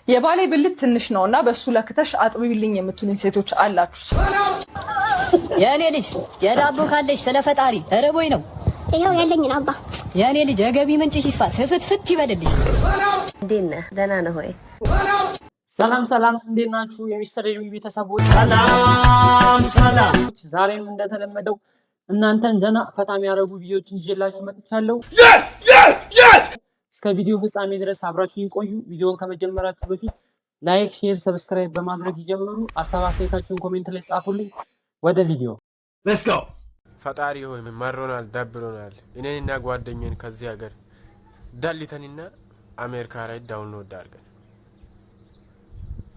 የባሌ ብልት ትንሽ ነውና በሱ ለክተሽ አጥቢልኝ የምትሉኝ ሴቶች አላችሁ። የኔ ልጅ የዳቦ ካለሽ ስለፈጣሪ ረቦይ ነው። ይሄው ያለኝ አባ የኔ ልጅ የገቢ ምንጭሽ ይስፋ ስፍትፍት ይበልልሽ። እንዴት ነህ? ደህና ነህ ወይ? ሰላም ሰላም፣ እንዴት ናችሁ የሚስተር ኤርሚ ቤተሰቦች? ሰላም። ዛሬም እንደተለመደው እናንተን ዘና ፈታ የሚያደርጉ ቪዲዮዎችን ይዤላችሁ መጥቻለሁ። እስከ ቪዲዮ ፍጻሜ ድረስ አብራችሁን ቆዩ። ቪዲዮውን ከመጀመራችሁ በፊት ላይክ፣ ሼር፣ ሰብስክራይብ በማድረግ ይጀምሩ። ሀሳብ አስተያየታችሁን ኮሜንት ላይ ጻፉልኝ። ወደ ቪዲዮ ሌትስ ጎ። ፈጣሪ ሆይ መሮናል፣ ደብሮናል። እኔንና ጓደኛዬን ከዚህ ሀገር ዳሊተንና አሜሪካ ላይ ዳውንሎድ አድርገን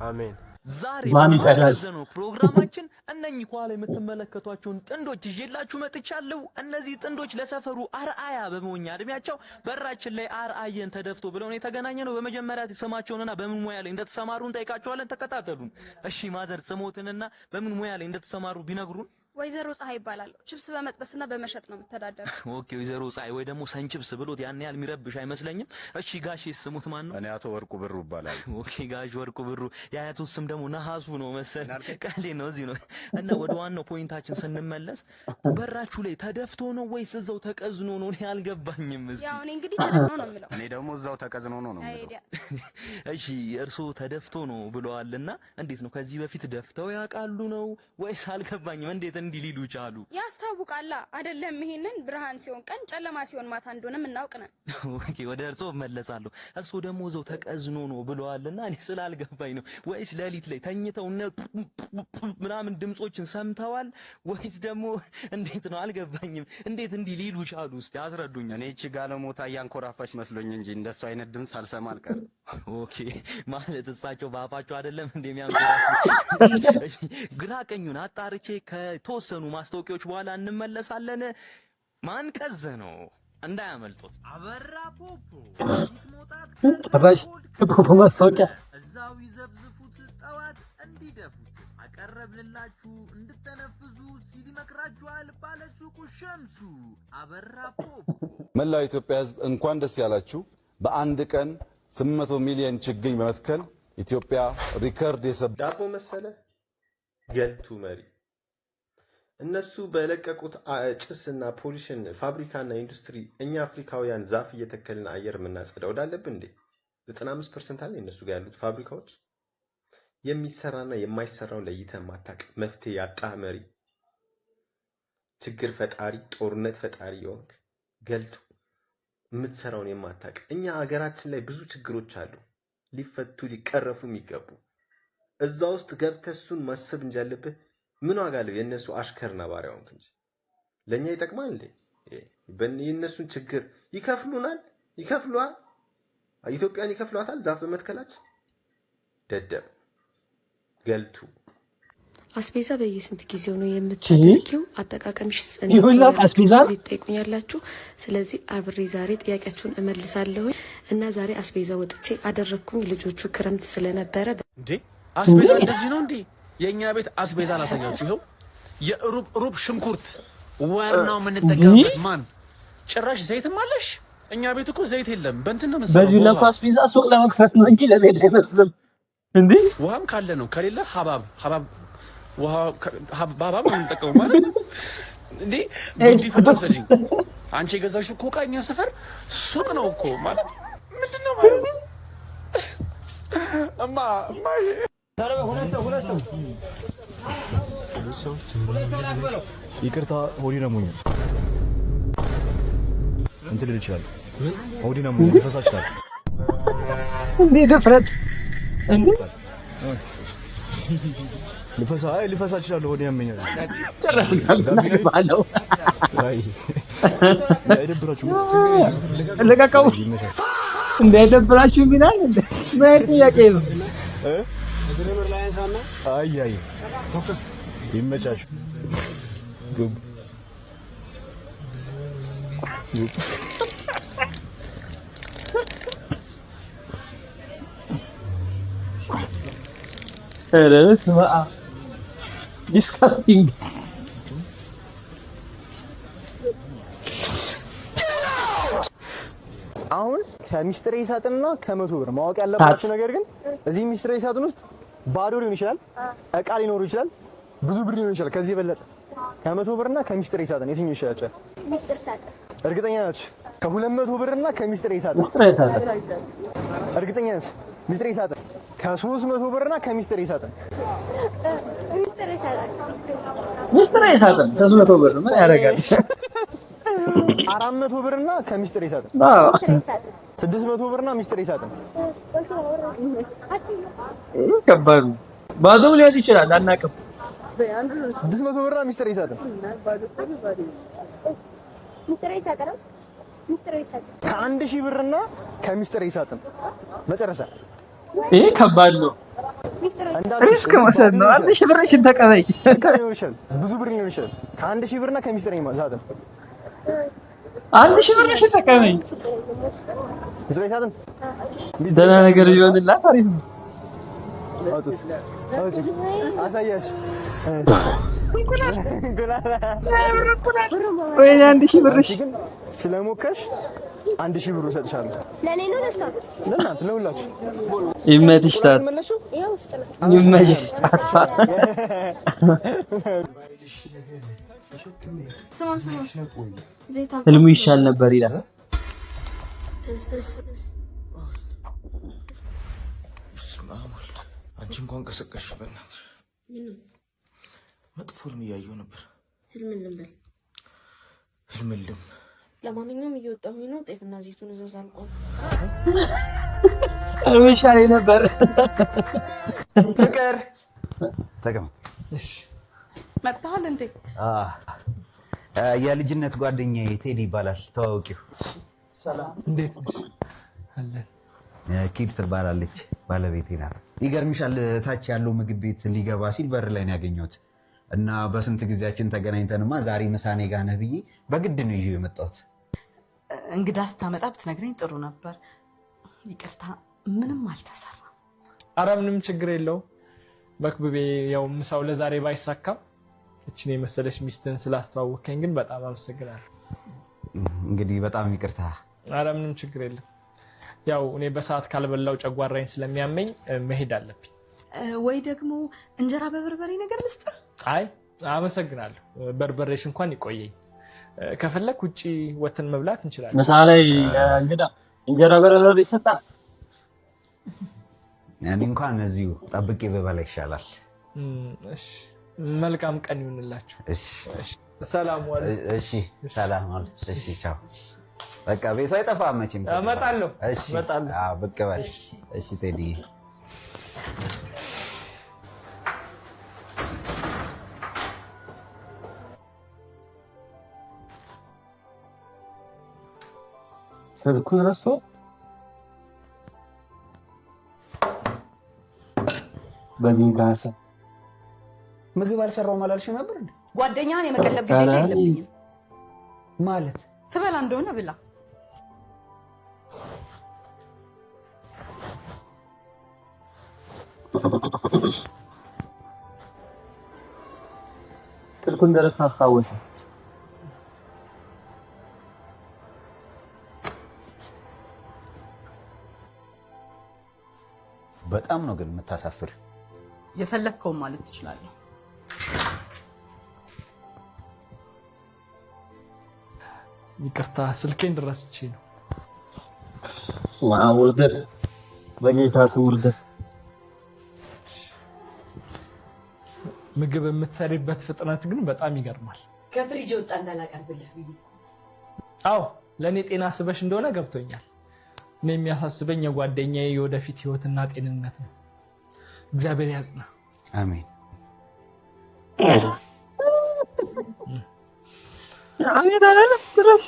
አሜን። ዛሬ በተዘነው ፕሮግራማችን እነኚህ ኋላ የምትመለከቷቸውን ጥንዶች ይዤላችሁ መጥቻለሁ። እነዚህ ጥንዶች ለሰፈሩ አርአያ በመሆኛ እድሜያቸው በራችን ላይ አርአየን ተደፍቶ ብለው ነው የተገናኘነው። በመጀመሪያ ስማቸውንና በምን ሙያ ላይ እንደተሰማሩ እንጠይቃቸዋለን። ተከታተሉን። እሺ ማዘር ስሞትንና በምን ሙያ ላይ እንደተሰማሩ ቢነግሩን። ወይዘሮ ፀሐይ ይባላል። ቺፕስ በመጥበስና በመሸጥ ነው የምተዳደረው። ኦኬ ወይዘሮ ፀሐይ ወይ ደግሞ ሰንቺፕስ ብሎት ያን ያህል የሚረብሽ አይመስለኝም። እሺ ጋሼ ስሙት ማን ነው? እኔ አቶ ወርቁ ብሩ ይባላል። ኦኬ ጋሽ ወርቁ ብሩ። የአያቱት ስም ደግሞ ነሐሱ ነው መሰል። ቃሌ ነው እዚህ ነው። እና ወደ ዋናው ፖይንታችን ስንመለስ በራችሁ ላይ ተደፍቶ ነው ወይስ እዛው ተቀዝኖ ነው? እኔ አልገባኝም። ያው እኔ እንግዲህ ተደፍቶ ነው የምለው። እኔ ደግሞ እዛው ተቀዝኖ ነው የምለው። እሺ እርሶ ተደፍቶ ነው ብለዋልና እንዴት ነው? ከዚህ በፊት ደፍተው ያውቃሉ ነው ወይስ አልገባኝም። እንዴት እንዲህ ሊሉ ቻሉ? ያስታውቃላ አይደለም? ይሄንን ብርሃን ሲሆን ቀን ጨለማ ሲሆን ማታ እንደሆነ እናውቅ ነን። ኦኬ ወደ እርሶ መለሳለሁ። እርሶ ደግሞ እዛው ተቀዝኖ ነው ብለዋልና እኔ ስላልገባኝ ነው። ወይስ ሌሊት ላይ ተኝተው ምናምን ድምጾችን ሰምተዋል ወይስ ደግሞ እንዴት ነው? አልገባኝም። እንዴት እንዲህ ሊሉ ቻሉ? እስቲ አስረዱኝ። እኔ እቺ ጋለሞታ እያንኮራፋች መስሎኝ እንጂ እንደሱ አይነት ድምጽ ሳልሰማ አልቀርም። ኦኬ ማለት እሳቸው በአፋቸው አይደለም እንደሚያንኮራፉ። ግራ ቀኙን አጣርቼ ከተወሰኑ ማስታወቂያዎች በኋላ እንመለሳለን። ማን ቀዘ ነው እንዳያመልጡት። አበራ ፖፖ ተባሽ ፖፖ ማስታወቂያ እዛው ይዘብዝፉት ጠዋት እንዲደፉት አቀረብንላችሁ እንድትተነፍሱ ሲል ይመክራችኋል ባለሱቁ ሸምሱ። አበራ ፖፖ መላው ኢትዮጵያ ሕዝብ እንኳን ደስ ያላችሁ። በአንድ ቀን 800 ሚሊዮን ችግኝ በመትከል ኢትዮጵያ ሪከርድ የሰበረ ዳቦ መሰለ ገልቱ መሪ እነሱ በለቀቁት ጭስና ፖሊሽን ፋብሪካና ኢንዱስትሪ እኛ አፍሪካውያን ዛፍ እየተከልን አየር የምናጸዳው ወዳለብን እንዴ? 95% አለ እነሱ ጋር ያሉት ፋብሪካዎች። የሚሰራና የማይሰራውን ለይተህ ማታቅ መፍትሄ ያጣ መሪ፣ ችግር ፈጣሪ፣ ጦርነት ፈጣሪ የሆንክ ገልቱ የምትሰራውን የማታቅ። እኛ ሀገራችን ላይ ብዙ ችግሮች አሉ ሊፈቱ ሊቀረፉ የሚገቡ። እዛ ውስጥ ገብተህ እሱን ማሰብ እንጂ ያለብህ ምን ዋጋ አለው? የእነሱ አሽከርና ባሪያውን እንጂ ለኛ ይጠቅማል እንዴ? የእነሱን ችግር ይከፍሉናል፣ ይከፍሉዋል። ኢትዮጵያን ይከፍሏታል ዛፍ በመትከላችን። ደደብ ገልቱ። አስቤዛ በየስንት ጊዜው ነው የምታደርጊው? አጠቃቀምሽ ይሁንላክ አስቤዛ ይጠይቁኛላችሁ። ስለዚህ አብሬ ዛሬ ጥያቄያችሁን እመልሳለሁ እና ዛሬ አስቤዛ ወጥቼ አደረኩኝ። ልጆቹ ክረምት ስለነበረ እንዴ አስቤዛ እንደዚህ ነው እንዴ? የኛ ቤት አስቤዛ ላሳያችሁ። ይሄው የሩብ ሽንኩርት ዋናው የምንጠቀምበት ማን ጭራሽ ዘይትም አለሽ። እኛ ቤት እኮ ዘይት የለም። በእንትን ነው መሰለኝ በዚህ ለኳ አስቤዛ ሱቅ ለመክፈት ነው እንጂ ለቤት አይመስልም እንዴ። ውሃም ካለ ነው፣ ከሌለ ሀባብ ውሃ ሀባብ ነው የምንጠቀመው ማለት እንዴ። ቡዲ ፈተሰጂ አንቺ የገዛሽው እኮ ዕቃ እኛ ሰፈር ሱቅ ነው እኮ ማለት ምንድነው ማለት እማ ይቅርታ ሆዲ ነሙኝ እንትን ልል ይችላል። ሆዲ ነሙኝ ሊፈሳ ይችላል። እንዴ ድፍረት! እንዴ ሊፈሳ ይችላል። ሆዲ ያመኛል። ጨራሽ ባለው አይ አይደብራችሁ ለቀቀው እንዳይደብራችሁ ይላል። እንዴ ምን ጥያቄ ነው? አይ ይመቻችሁ። ስማ ዲስካውንቲንግ አሁን ከሚስጥር ሳጥንና ከ100 ብር ማወቅ ያለባችሁ ነገር ግን እዚህ ሚስጥር ሳጥን ውስጥ ባዶ ሊሆን ይችላል፣ እቃ ሊኖር ይችላል፣ ብዙ ብር ሊሆን ይችላል። ከዚህ የበለጠ ከ100 ብርና ከሚስጥር ሳጥን የትኛው ይሻላል? ሚስጥር ሳጥን። እርግጠኛ ናችሁ? ከ200 ብርና ከሚስጥር ሳጥን። ሚስጥር ሳጥን። እርግጠኛ ናችሁ? ሚስጥር ሳጥን። ከ300 ብርና ከሚስጥር ሳጥን። ሚስጥር ሳጥን። ሚስጥር ሳጥን 300 ብር ምን ያደርጋል? 400 ብርና ከሚስጥር ሳጥን። 600 ብርና ሚስጥር ሳጥን። ከባድ ባዶ ሊሆን ይችላል አናውቅም። 600 ብርና ሚስጥር ሳጥን። ሚስጥር ሳጥን። ሚስጥር ሳጥን። ከ1000 ብርና ከሚስጥር ሳጥን መጨረሻ። ይሄ ከባድ ነው። ሪስክ መውሰድ ነው። 1000 ብርሽን ተቀበይ። ብዙ ብር ሊሆን ይችላል። ከ1000 ብርና ከሚስጥር ሳጥን 1000 ብርሽን ተቀበይ። ሚስጥር ሳጥን ደህና ነገር ይሆንላት። አሪፍ ነው። አሳያሽ ወይ 1000 ብርሽ ስለሞከርሽ 1000 ብር እሰጥሻለሁ። ለኔ ነው ለሷ? ለእናንተ ለሁላችሁ። ይመችሽ ታት ይሄ ውስጥ ነው። ይመችሽ ታት ህልሙ ይሻል ነበር ይላል። አንቺ እንኳን ቀሰቀሽ በእናትሽ መጥፎ ህልም እያየሁ ነበር። ህልምልም ህልምልም ለማንኛውም እየወጣሁኝ ነው። ጤፍና ዘይቱን እዛዝ አልቋል። ህልሙ ይሻል ነበር። ፍቅር ተቀመጥ። እሺ መጣል እንዴ? የልጅነት ጓደኛዬ ቴዲ ይባላል። ተዋውቂው። ሰላም እንዴት ነሽ? አለ ኪድ ትባላለች። ባለቤቴ ናት። ይገርምሻል ታች ያለው ምግብ ቤት ሊገባ ሲል በር ላይ ነው ያገኘሁት እና በስንት ጊዜያችን ተገናኝተንማ ዛሬ ምሳኔ ጋር ነህ ብዬ በግድ ነው ይዤው የመጣሁት። እንግዳ ስታመጣ ብትነግረኝ ጥሩ ነበር። ይቅርታ ምንም አልተሰራም። ኧረ ምንም ችግር የለውም መክብቤ። ያው ምሳው ለዛሬ ባይሳካም እቺን የመሰለሽ ሚስትን ስላስተዋወቀኝ ግን በጣም አመሰግናለሁ። እንግዲህ በጣም ይቅርታ። ኧረ ምንም ችግር የለም። ያው እኔ በሰዓት ካልበላው ጨጓራዬን ስለሚያመኝ መሄድ አለብኝ። ወይ ደግሞ እንጀራ በበርበሬ ነገር ልስጥ? አይ አመሰግናለሁ። በርበሬሽ እንኳን ይቆየኝ። ከፈለክ ውጪ ወተን መብላት እንችላለን። ምሳ ላይ እንግዳ እንጀራ በበርበሬ ይሰጣል። እኔ እንኳን እዚሁ ጠብቄ በበላ ይሻላል። እሺ መልካም ቀን ይሁንላችሁ። እሺ ሰላም ዋሉ። እሺ ሰላም ዋሉ። እሺ ቻው። በቃ ቤቱ አይጠፋም መቼም። እመጣለሁ። እሺ እመጣለሁ። አዎ ብቅ በል። እሺ ቴዲ ስልኩን ረስቶ በሚንጋሳ ምግብ አልሰራውም አላልሽም ነበር እንዴ? ጓደኛህን የመቀለብ ግዴታ የለብኝም ማለት ትበላ እንደሆነ ብላ። ስልኩን ደረስ አስታወሰ። በጣም ነው ግን የምታሳፍር። የፈለከውን ማለት ትችላለህ። ይቅርታ ስልኬን ረስቼ ነው። ውርደት በጌታ ስም ውርደት። ምግብ የምትሰሪበት ፍጥነት ግን በጣም ይገርማል። ከፍሪጅ ወጣ እንዳላቀርብልህ ብዬ። አዎ ለእኔ ጤና ስበሽ እንደሆነ ገብቶኛል። እኔ የሚያሳስበኝ የጓደኛዬ የወደፊት ህይወትና ጤንነት ነው። እግዚአብሔር ያጽና። አሜን። አሜን አላለም ድረስ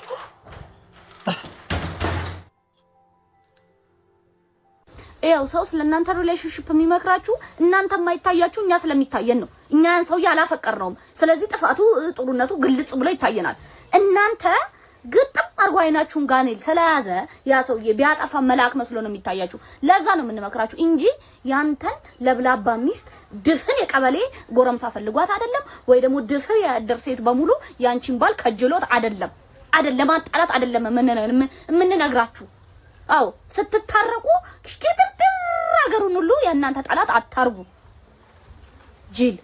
ያው ሰው ስለናንተ ሪሌሽንሺፕ የሚመክራችሁ እናንተ የማይታያችሁ እኛ ስለሚታየን ነው። እኛ ያን ሰው ያላፈቀርነውም። ስለዚህ ጥፋቱ ጥሩነቱ ግልጽ ብሎ ይታየናል። እናንተ ግጥም አርጎ አይናችሁን ጋኔል ስለያዘ ያ ሰውዬ ቢያጠፋ መልአክ መስሎ ነው የሚታያችሁ። ለዛ ነው የምንመክራችሁ እንጂ ያንተን ለብላባ ሚስት ድፍን የቀበሌ ጎረምሳ ፈልጓት አይደለም፣ ወይ ደግሞ ድፍን የደር ሴት በሙሉ ያንቺን ባል ከጅሎት አይደለም። ማጣላት አይደለም የምንነግራችሁ። አዎ ስትታረቁ ሽክርክር አገሩን ሁሉ የእናንተ ጠላት አታርጉ። ጅል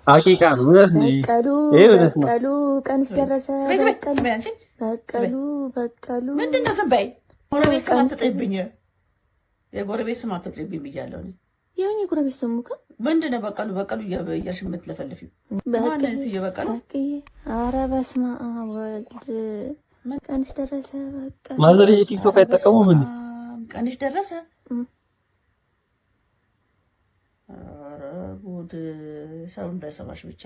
ሐቂቃ ነው። በቀሉ ቀንሽ ደረሰ። በቀሉ ምንድን ነው? ዝም በይ። ጎረቤት ስም አትጥሪብኝ። የጎረቤት ስም አትጥሪብኝ ብያለሁ እኔ። የምን የጎረቤት ስም እኮ ምንድን ነው? በቀሉ እያልሽ የምትለፈልፊው ማንነት እየበቀሉ። ኧረ በስመ አብ ወልድ። ቀንሽ ደረሰ። በቀሉ ማዘር የቲክቶክ አይጠቀሙም እንዴ? ቀንሽ ደረሰ። ኧረ ጉድ! ሰው እንዳይሰማሽ ብቻ።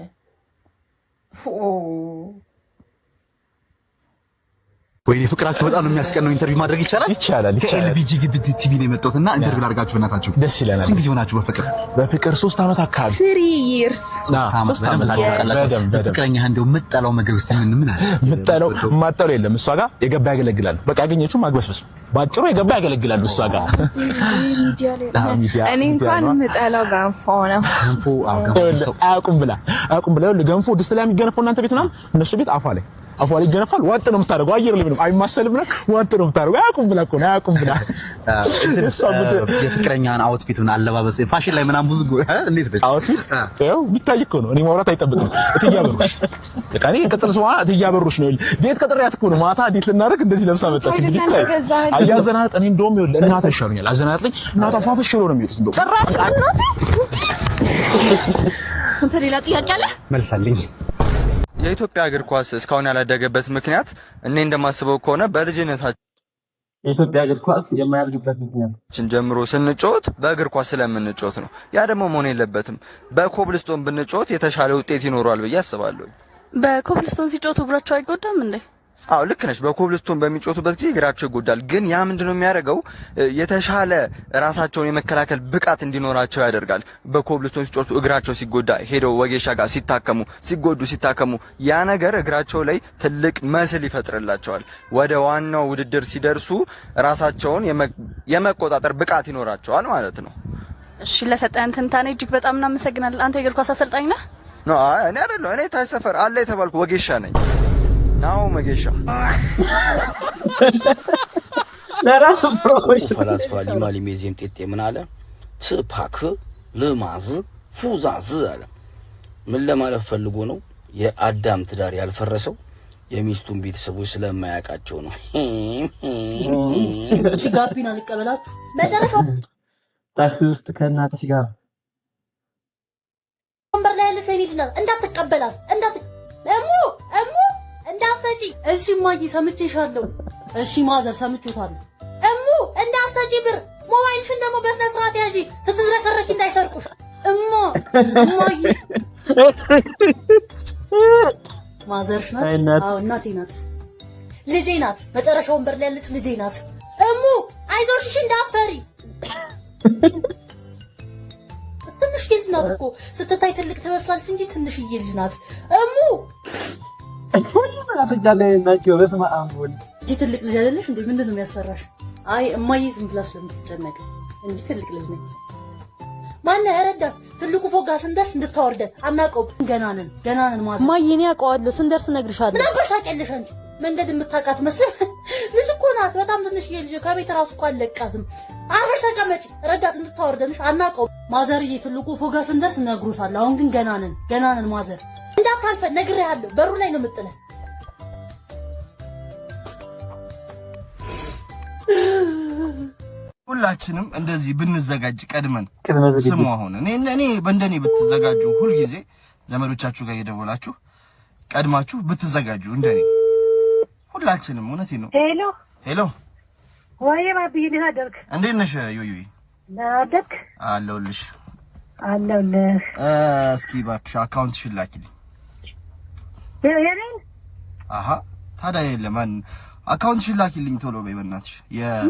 ወይኔ ፍቅራችሁ በጣም ነው የሚያስቀነው። ኢንተርቪው ማድረግ ይቻላል? ይቻላል። ከኤልቢጂ ግብት ቲቪ ነው የመጣሁትና ኢንተርቪው ላድርጋችሁ በእናታችሁ። ደስ ይለናል። ስንት ጊዜ ሆናችሁ በፍቅር? በፍቅር 3 ዓመት አካባቢ። 3 years። 3 ዓመት ፍቅረኛ እንደው የምጠላው ምግብ እስቲ ምን አለ? የምጠላው የማጠላው የለም። እሷ ጋር የገባ ያገለግላል። በቃ ያገኘችው ማግበስበስ ባጭሩ የገባ ያገለግላል። እሷ ጋር እኔ እንኳን የምጠላው ገንፎ ነው። ገንፎ አያውቁም ብላ ገንፎ ድስት ላይ የሚገነፈው እናንተ ቤት ምናምን እነሱ ቤት አፏ ላይ ይገነፋል። ዋጥ ነው የምታደርገው። አየር ላይ ምንም አይማሰልም ነው። ዋጥ ነው የምታደርገው። አያውቁም ብላ የፍቅረኛን አውትፊት ምን አለባበስ ፋሽን ላይ ምናምን ብዙ እንዴት ነው አውትፊት? ያው ቢታይ እኮ ነው። እኔ ማውራት አይጠብቅም። እትያበሩሽ በቃ እኔ ቅጽል ስሟ እትያበሩሽ ነው። ቤት ቀጥሬያት እኮ ነው ማታ ዴት ልናደርግ እንደዚህ ለብሳ መጣች። እንግዲህ አያዘናጥ እኔ እንደውም ይኸውልህ እናቷ ይሻሉኛል። አዘናጥልኝ እናቷ ፋፈሽ ነው የሚሉት እንደው ጭራሽ እናቴ አንተ ሌላ ጥያቄ አለ? መልሳልኝ። የኢትዮጵያ እግር ኳስ እስካሁን ያላደገበት ምክንያት እኔ እንደማስበው ከሆነ በልጅነታችን የኢትዮጵያ እግር ኳስ የማያድግበት ምክንያት ጀምሮ ስንጮት በእግር ኳስ ስለምንጮት ነው። ያ ደግሞ መሆን የለበትም። በኮብልስቶን ብንጮት የተሻለ ውጤት ይኖረዋል ብዬ አስባለሁ። በኮብልስቶን ሲጮቱ እግራቸው አይጎዳም እንዴ? አዎ ልክ ነሽ። በኮብልስቶን በሚጮቱበት ጊዜ እግራቸው ይጎዳል። ግን ያ ምንድነው የሚያደርገው? የተሻለ ራሳቸውን የመከላከል ብቃት እንዲኖራቸው ያደርጋል። በኮብልስቶን ሲጮቱ እግራቸው ሲጎዳ ሄደው ወጌሻ ጋር ሲታከሙ ያ ነገር እግራቸው ላይ ትልቅ መስል ይፈጥርላቸዋል። ወደ ዋናው ውድድር ሲደርሱ ራሳቸውን የመቆጣጠር ብቃት ይኖራቸዋል ማለት ነው። እሺ ለሰጠን ትንታኔ እጅግ በጣም እናመሰግናለን። አንተ የእግር ኳስ አሰልጣኝ ነህ? ነው እኔ አይደለሁ። እኔ ታች ሰፈር አለ የተባልኩ ወጌሻ ነኝ። ናው መጌሻ ለራሱ ፕሮሞሽን ፈላስፋ ሊማሊ ሜዚየም ጤጤ ምን አለ? ስፓክ ለማዝ ፉዛዝ አለ። ምን ለማለት ፈልጎ ነው? የአዳም ትዳር ያልፈረሰው የሚስቱን ቤተሰቦች ስለማያውቃቸው ነው። ጋቢና ልቀበላችሁ መጨረሻው ታክሲ ውስጥ ከእናትሽ ጋር ወንበር ላይ ያለች ልጅ ነው እንዳትቀበላት እሙ እንዳሰጪ። እሺ ማጂ ሰምቼሻለሁ። እሺ ማዘር ሰምቼታለሁ። እሙ እንዳሰጪ ብር ሞባይልሽን ደግሞ በስነ ስርዓት ያዢ፣ ስትዝረከረኪ እንዳይሰርቁሽ። እማዬ ማዘርሽ ናት? አዎ እናቴ ናት፣ ልጄ ናት። መጨረሻ ወንበር ላይ ያለች ልጄ ናት። እሙ አይዞሽ፣ እሺ እንዳፈሪ። ትንሽ ልጅ ናት እኮ ስትታይ ትልቅ ትመስላለች እንጂ ትንሽዬ ልጅ ናት። እሙ እጂ ትልቅ ልጅ አይደለሽ እንዴ? ምንድነው የሚያስፈራሽ? አይ እማዬ ዝም ብላ ስለምትጨነቅ እንጂ ትልቅ ልጅ ነኝ። ማነው ረዳት? ትልቁ ፎቅ ጋር ስንደርስ እንድታወርደን አናውቀውም። ገና ነን ማዘር። እማዬ እኔ አውቀዋለሁ፣ ስንደርስ እነግርሻለሁ። ምን አባሽ ታውቂያለሽ አንቺ? መንገድ የምታውቃት መስሎኝ። ልጅ እኮ ናት፣ በጣም ትንሽዬ ልጅ። ከቤት ራሱ እኮ አለቃትም። አርፈሽ ተቀመጪ። ረዳት እንድታወርደንሽ አናውቀውም። ማዘርዬ ትልቁ ፎቅ ጋር ስንደርስ እነግሩታለሁ። አሁን ግን ገና ነን ማዘር። እንዳታልፈን ነግሬሃለሁ። በሩ ላይ ነው የምጥለን። ሁላችንም እንደዚህ ብንዘጋጅ ቀድመን ስሙ። አሁን እኔ በእንደኔ ብትዘጋጁ፣ ሁልጊዜ ዘመዶቻችሁ ጋር እየደወላችሁ ቀድማችሁ ብትዘጋጁ እንደኔ ሁላችንም። እውነቴን ነው። ሄሎ ወይ ባቢ፣ እንዴት አደርክ? እንዴት ነሽ ዩዩይ? አደርክ? አለሁልሽ። እስኪ እባክሽ አካውንትሽን ላኪልኝ። የኔን? አሃ ታዲያ የለም አካውንትሽን ላኪልኝ ቶሎ በይ በእናትሽ።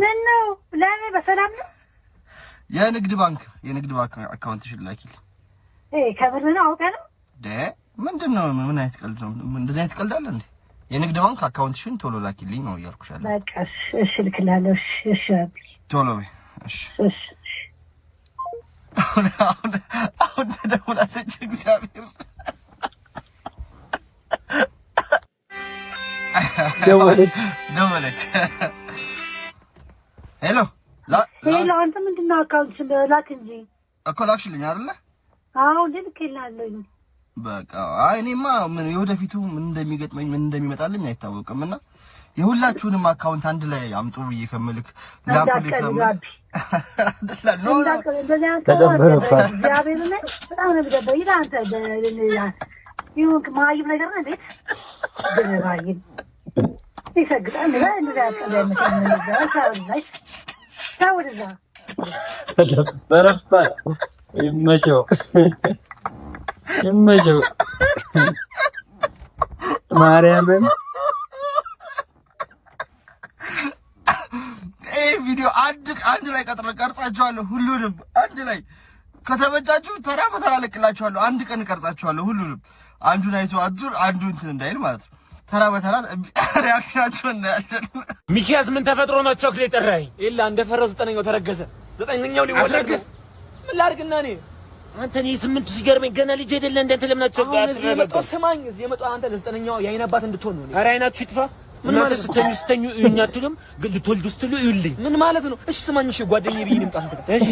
ምን ነው ለኔ በሰላም ነው? የንግድ ባንክ አካውንትሽን ላኪልኝ። ከብር ነው አውቀህ ነው? ምንድነው? ምን አይነት ቀልድ ነው? እንደዚህ አይነት ቀልድ አለ እንዴ? የንግድ ባንክ አካውንትሽን ቶሎ ላኪልኝ ነው እያልኩሽ አለ። በቃ እሺ ልክላለሁ። እሺ ቶሎ በይ። እሺ አሁን ትደውላለች። እግዚአብሔር ደወለች። ልኬልህ አንተ ምንድነው አካውንት ላክ እንጂ እኮ ላክሽልኝ አይደለ? አዎ ልኬልሃለሁ። በቃ አይ እኔማ ምን የወደፊቱ ምን እንደሚገጥመኝ ምን እንደሚመጣልኝ አይታወቅምና የሁላችሁንም አካውንት አንድ ላይ አምጡ ብዬ ከምልክ ላኩልኝ ከምልክ ማርያምን ቪዲዮ አንድ ላይ ቀርጻችኋለሁ። ሁሉንም አንድ ላይ ከተመቻችሁ ተራ በተራ ለቅላችኋለሁ። አንድ ቀን ቀርጻችኋለሁ። ሁሉንም አንዱን አይቶ አንዱ እንትን እንዳይል ማለት ነው። ተራ በተራ ሪአክሽናቸው እናያለን። ሚኪያስ ምን ተፈጥሮ ነው ቾክሌት ጠራኝ? ኢላ እንደፈረው ዘጠነኛው ተረገዘ። ዘጠነኛው ሊወለድ ምን ላድርግና እኔ አንተ እኔ ስምንቱ ሲገርመኝ ገና ልጅ አይደለ እንደ እንትን ለምን የመጣው ስማኝ፣ እዚህ የመጣው አንተ ለዘጠነኛው የአይን አባት እንድትሆን ነው። ኧረ አይናችሁ ይጥፋ። ምን ማለት ስተኙ እዩኝ አትሉም? ግን ልትወልዱ ስትሉ እዩልኝ። ምን ማለት ነው? እሺ ስማኝ፣ እሺ ጓደኛዬ ብዬ ልምጣ። እሺ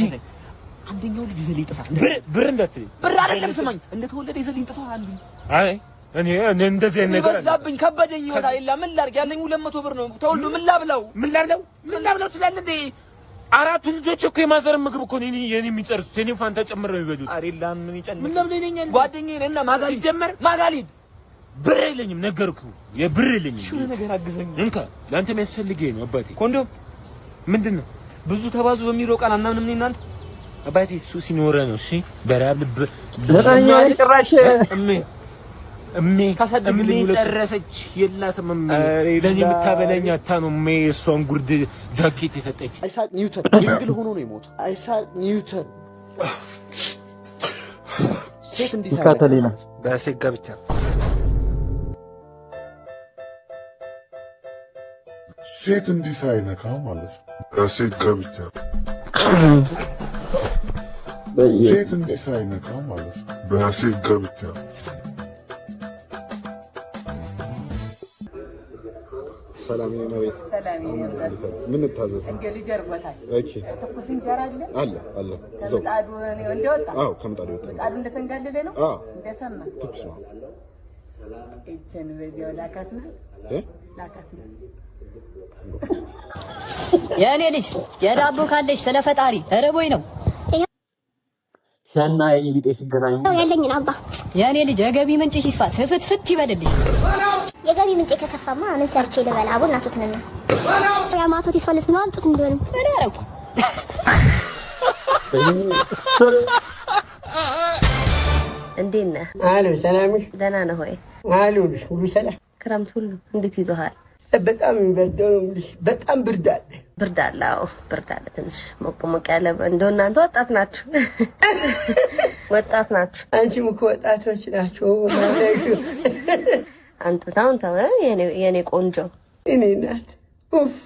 አንደኛው ልጅ ይዘልኝ ጥፋ። ብር እንዳትል። ብር አይደለም ስማኝ፣ እንደተወለደ ይዘልኝ ጥፋ አሉኝ። አይ እኔ እንደዚህ አይነት ነገር በዛብኝ፣ ከበደኝ። ወዳ ኢላ ምን ላድርግ? ያለኝ 200 ብር ነው። ተወልዶ ምን ላብላው ትላለህ እንዴ? አራቱ ልጆች እኮ የማዘር ምግብ እኮ ነው የኔ የሚጨርሱት። የኔ ፋንታ ጨምረው ይበሉት። አሬላ ምን ይጨምር? ምን ለምን ይለኛል? ጓደኛዬ ነና ማጋሊ ጀመር ማጋሊ ብር የለኝም ነገርኩህ። የብር የለኝም። እሺ ነገር አግዘኝ እንካ ለአንተ የሚያስፈልገኝ ነው አባቴ። ኮንዶም ምንድን ነው? ብዙ ተባዙ በሚለው ቃል አናምንም ነኝ እናንተ አባቴ። እሱ ሲኖረ ነው። እሺ በራብ ልብ ዘጠነኛው ላይ ጭራሽ እሜ ጨረሰች። የላትም ለእኔ የምታበላኝ አታ ነው እሷን ጉርድ ጃኬት የሰጠች። አይሳቅ ኒውተን ድንግል ሆኖ ነው የሞተው። አይሳቅ ኒውተን ሴት እንዲሳይና በሴት ጋብቻ ሴት እንዲሳይነካ ማለት ነው። በሴት ጋብቻ ሴት እንዲሳይነካ ማለት ነው። በሴት ጋብቻ ሰላም ነው። ሰላም ነው። ምን ታዘዝ? እንግዲህ ጀርቦታል። እሺ ትኩስ እንጀራ አለ አለ። እዛው ከምጣዱ ነው እንደወጣ። አዎ ከምጣዱ ወጣ። ምጣዱ እንደተንጋለለ ነው። አዎ እንደሰማ ትኩስ ነው። እቺን በዚያው ላካስና ላካስና የኔ ልጅ የዳቦ ካለሽ ስለፈጣሪ ረቦይ ነው ሰና የቢጤ ሲገናኙ ያለኝን አባ የኔ ልጅ የገቢ ምንጭ ይስፋ ፍትፍት ይበልልሽ። የገቢ ምንጭ ከሰፋማ ምን ሰርቼ ልበላ? አቦ እናቱት ነን ያ ማቶት ይፈልፍ ነው አንጡት እንደሆነ ምን አረኩ? እንዴት ነህ? አሎ ሰላምሽ? ደህና ነህ ሆይ? አሉልሽ ሁሉ ሰላም? ክረምት ሁሉ እንዴት ይዞሃል? በጣም የሚበርደው ነው የምልሽ። በጣም ብርድ አለ። ብርድ አለ? አዎ ብርድ አለ። ትንሽ ሞቅ ሞቅ ያለ እንደው እናንተ ወጣት ናችሁ ወጣት ናችሁ። አንቺም እኮ ወጣቶች ናቸው ማለት አንተ ታውን ተው የኔ ቆንጆ። እኔ ናት ኡፋ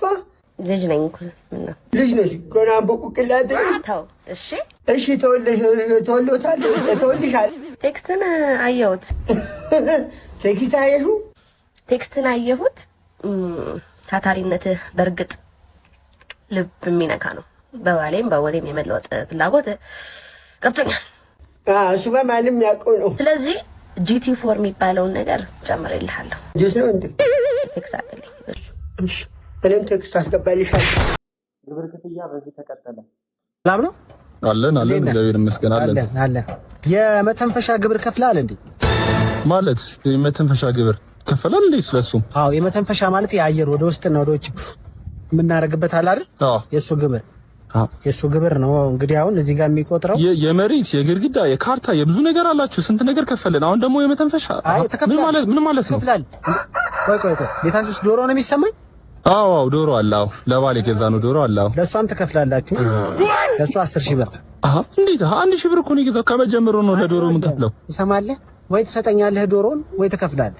ልጅ ነኝ እኮ እና ልጅ ነሽ ገና በቁቅላት ተው። እሺ እሺ ተወልዶታል ተወልድሻል። ቴክስትን አየሁት። ቴክስት አየሁ? ቴክስትን አየሁት። ታታሪነትህ በእርግጥ ልብ የሚነካ ነው። በባሌም በወሌም የመለወጥ ፍላጎት ገብቶኛል። እሱ በማንም ያውቀው ነው። ስለዚህ GT4 የሚባለውን ነገር ጨምሬልሃለሁ። ጁስ ነው እንዴ? ቴክስት አድርግልኝ። እሺ እኔም ቴክስት አስገባልሻለሁ። ግብር ክፍያ በዚህ ተቀጠለ። ሰላም ነው አለን እግዚአብሔር ይመስገን አለን። የመተንፈሻ ግብር ከፍለሃል እንዴ? ማለት የመተንፈሻ ግብር ከፈላል እንዴ? ስለሱም አዎ የመተንፈሻ ማለት የአየር ወደ ውስጥ ነው ወደ ውጭ የምናደርግበት አለ አይደል? አዎ የሱ ግብር ነው። እንግዲህ አሁን እዚህ ጋር የሚቆጥረው የመሬት የግድግዳ የካርታ የብዙ ነገር አላችሁ። ስንት ነገር ከፈለን። አሁን ደግሞ የመተንፈሻ ምን ማለት ነው? ከፍላል። ቆይ ቤታችሁ ውስጥ ዶሮ ነው የሚሰማኝ? አዎ ዶሮ አለ። አዎ ለባል የገዛነው ዶሮ አለ። አዎ ለሷም ትከፍላላችሁ። ለሷ 10,000 ብር። እንዴት 1,000 ብር እኮ ነው የገዛው። ከመጀመሩ ነው ለዶሮ ምን ከፍለው? ትሰማለህ ወይ? ትሰጠኛለህ ዶሮን ወይ ትከፍላለህ?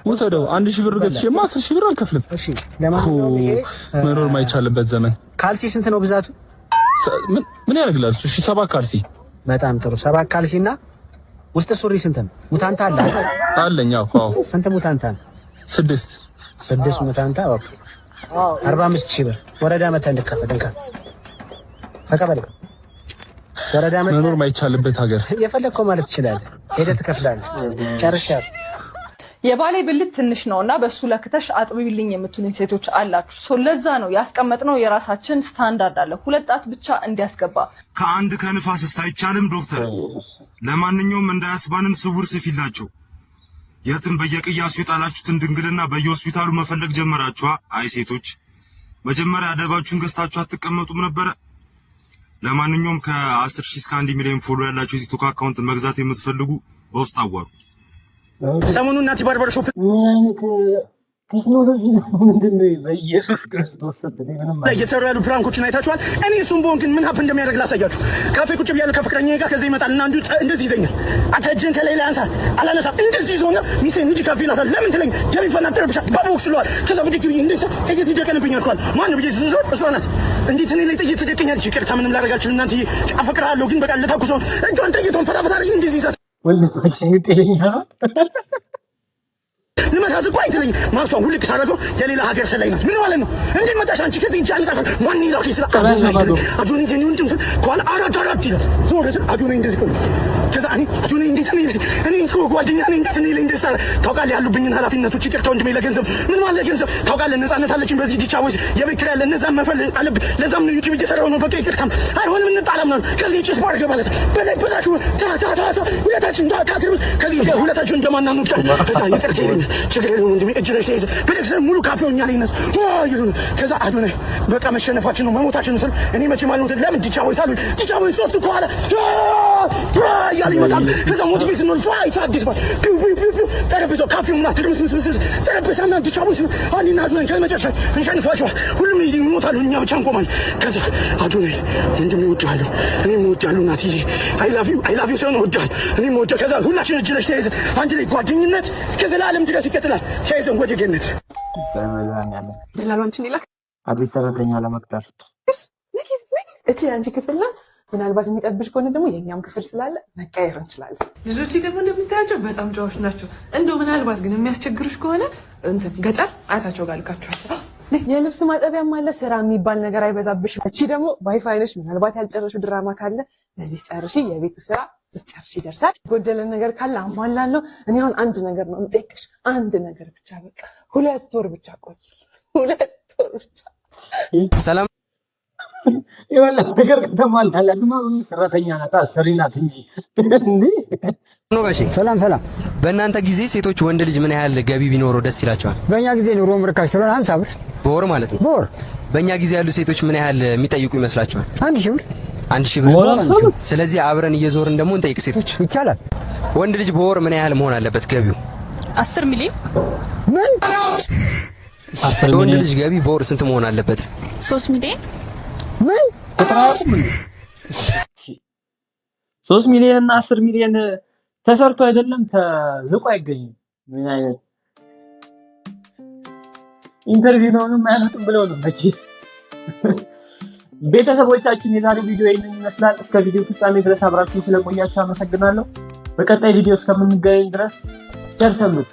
ውሰደው 1,000 ብር ገዝቼማ 10,000 ብር አልከፍልም። እሺ ለማንኛውም ይሄ መኖር ማይቻልበት ዘመን። ካልሲ ስንት ነው ብዛቱ? ምን ያደርግላል? እሺ 7 ካልሲ። በጣም ጥሩ 7 ካልሲና ውስጥ ሱሪ ስንት ነው? ሙታንታ አለ አለኝ። አዎ ስንት ሙታንታ ነው? 6 ሙታንታ። ኦኬ 45,000 ብር ወረዳ መተን ልከፈል እንካ ተቀበል። ወረዳ መኖር ማይቻልበት ሀገር የፈለከው ማለት ትችላለህ። ሄደህ ትከፍላለህ። ጨርሻለሁ። የባሌ ብልት ትንሽ ነውና በሱ ለክተሽ አጥቢልኝ የምትሉኝ ሴቶች አላችሁ። ለዛ ነው ያስቀመጥነው የራሳችን ስታንዳርድ አለ። 2 ጣት ብቻ እንዲያስገባ ከአንድ ከንፋስ አይቻልም ዶክተር። ለማንኛውም እንዳያስባንን ስውር ስፊላቸው የትም በየቅያሱ የጣላችሁትን ድንግልና በየሆስፒታሉ መፈለግ ጀመራችኋ። አይ ሴቶች መጀመሪያ አደባችሁን ገዝታችሁ አትቀመጡም ነበረ? ለማንኛውም ከ10,000 እስከ 1 ሚሊዮን ፎሎ ያላችሁ የቲክቶክ አካውንት መግዛት የምትፈልጉ በውስጥ አዋሩ። ሰሞኑን ናቲ ባርበር ሾፕ ቴክኖሎጂ ምንድነው? በኢየሱስ ክርስቶስ ምንም እየተሰሩ ያሉ ፕራንኮችን አይታችኋል። እኔ እሱም በሆን ግን ምን ሀፕ እንደሚያደርግ ላሳያችሁ። ካፌ ቁጭ ብያለሁ ከፍቅረኛዬ ጋር። ከዚህ ይመጣል እና አንዱ እንደዚህ ይዘኛል። አንተ እጅህን ከላይ ላይ አንሳ። አላነሳም። እንደዚህ ይዞና ሚሴን እንጂ ካፌ ላታል። ለምን ትለኝ? የሚፈናጠርብሻ በቦክስ ለዋል። ከዛ ብድግ ብዬ እንደዚህ ጥይት ይደቀንብኛል እኮ ማን ነው ብዬ ስዞር እሷ ናት። እንዴት እኔ ላይ ጥይት ትደቀኛለች? ይቅርታ ምንም ላደርግ አልችልም። እናንተ አፈቅርሃለሁ ግን በቃ ለታኩሰው እጇን ጥይቷን ፈታፈታ አድርጌ እንደዚህ ይዛት ልመታዝ እኮ አይተለኝ ማሷን ሁልክ ሳደርገው የሌላ ሀገር ሰላይ ናት። ምን ማለት ነው? እንዴት መጣሽ አንቺ? ከዚህ እንጂ አንቃት ማን ይላክ ይስላ አጆኔ ጀኒ ወንድም ኳል አራት ይላል ዞር አጆኔ እንደዚህ ቆይ ከዛ አጆኔ እንዴት ነው እኔ እኮ ጓደኛ ነኝ። እንዴት ነው እንደዚህ ታውቃለህ? ያሉብኝን ኃላፊነቶች ይቅርታ ወንድሜ ለገንዘብ ምን ማለት ገንዘብ ታውቃለህ? ነፃነት አለችኝ በዚህ ዲቻ ወይ የቤት ኪራይ ያለ እነዛን መፈልግ አለብኝ። ለዛም ነው ዩቲዩብ እየሰራሁ ነው። በቃ ይቅርታም አይሆንም እንጣላም ነው። ከዚህ ጭስ ባርገ ማለት በላችሁ ሁለታችን ታክሩ ከዚህ ሁለታችን እንደማናኑ ከዛ ይቅርታ ችግር የለውም ወንድሜ እጅ ላይ ተይዘህ በደክሰን ሙሉ ካፌው እኛ ላይ ነስ ከዛ አዶናይ በቃ መሸነፋችን ነው መሞታችን ነው። እኔ መቼም አልሞትም። ለምን ዲቻ ወይ ሳሉ ዲቻ ወይ ሶስት ከኋላ ያለ ይመጣል። ከዛ ሞቲቬት ነው ፋይት አዲስ ባል ጠረጴዛው ካፌው ምናምን ትርምስምስ ጠረጴዛና ዲቻ ወይ አንዲና አዶናይ ከመጨረሻ እንሸንፋቸዋል። ሁሉም ይሞታሉ፣ እኛ ብቻ እንቆማለን። ከዛ አዶናይ ወንድሜ እወድሃለሁ፣ እኔም እወድሃለሁ እናትዬ አይ ላቭ ዩ ሰው ነው እወድሃለሁ፣ እኔም እወድሃለሁ። ከዛ ሁላችን እጅ ላይ ተይዘን አንድ ላይ ጓደኝነት እስከ ዘላለም ድረስ ይቀጥላል። ተይዘን ወደ ገነት በመድኃኒዓለም ደላሏንችን ይላክ አዲስ ሰራተኛ ለመቅጠር እቲ አንቺ ክፍል ናት። ምናልባት የሚጠብሽ ከሆነ ደግሞ የኛም ክፍል ስላለ መቀየር እንችላለን። ልጆች ደግሞ እንደምታያቸው በጣም ጨዋች ናቸው። እንደው ምናልባት ግን የሚያስቸግሩሽ ከሆነ እንትን ገጠር አያታቸው ጋር ልካቸዋል። የልብስ ማጠቢያም አለ። ስራ የሚባል ነገር አይበዛብሽም። እቺ ደግሞ ዋይፋይ ነሽ። ምናልባት ያልጨረሽው ድራማ ካለ በዚህ ጨርሺ። የቤቱ ስራ ስትጨርሺ ይደርሳል። ጎደለን ነገር ካለ አሟላለሁ። እኔ አሁን አንድ ነገር ነው የምጠይቅሽ፣ አንድ ነገር ብቻ በቃ 2 ወር ብቻ ቆይ፣ 2 ወር ብቻ። ሰላም የወላ ነገር ከተሟላላማ ሰራተኛ ናት አሰሪ ናት እንጂ ነው። ጋሼ ሰላም። በእናንተ ጊዜ ሴቶች ወንድ ልጅ ምን ያህል ገቢ ቢኖረው ደስ ይላቸዋል? በእኛ ጊዜ ኑሮ ርካሽ ስለሆነ 50 ብር በወር ማለት ነው። በወር በእኛ ጊዜ ያሉ ሴቶች ምን ያህል የሚጠይቁ ይመስላችኋል? 1000 ብር 1000 ብር። ስለዚህ አብረን እየዞርን ደግሞ እንጠይቅ ሴቶች። ይቻላል። ወንድ ልጅ በወር ምን ያህል መሆን አለበት ገቢው? 10 ሚሊዮን። ምን 10 ወንድ ልጅ ገቢ በወር ስንት መሆን አለበት? 3 ሚሊዮን። ምን 3 ሚሊዮን እና 10 ሚሊዮን ተሰርቶ አይደለም ተዝቆ አይገኝም። ምን አይነት ኢንተርቪው ነው የማያመጡም ብለው ነው መቼስ። ቤተሰቦቻችን የዛሬው ቪዲዮ ይሄንን ይመስላል። እስከ ቪዲዮ ፍጻሜ ድረስ አብራችሁን ስለቆያችሁ አመሰግናለሁ። በቀጣይ ቪዲዮ እስከምንገናኝ ድረስ ቸር ሰንብቱ።